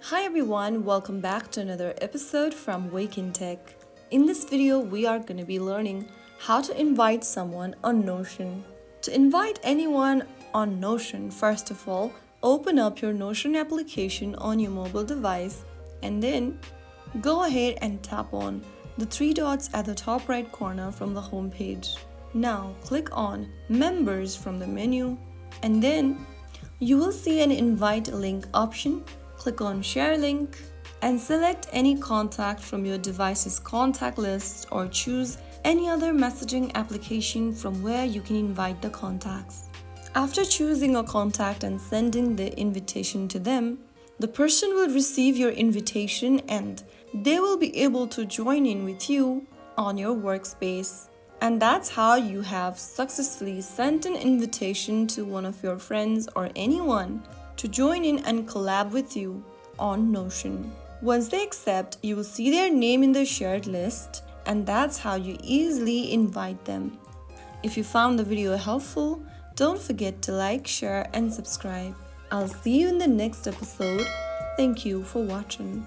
Hi everyone, welcome back to another episode from Wake&Tech. In this video, we are going to be learning how to invite someone on Notion. To invite anyone on Notion, first of all, open up your Notion application on your mobile device and then go ahead and tap on the three dots at the top right corner from the home page. Now click on Members from the menu and then you will see an invite link option. Click on Share Link and select any contact from your device's contact list or choose any other messaging application from where you can invite the contacts. After choosing a contact and sending the invitation to them, the person will receive your invitation and they will be able to join in with you on your workspace. And that's how you have successfully sent an invitation to one of your friends or anyone to join in and collab with you on Notion. Once they accept, you will see their name in the shared list, and that's how you easily invite them. If you found the video helpful, don't forget to like, share, and subscribe. I'll see you in the next episode. Thank you for watching.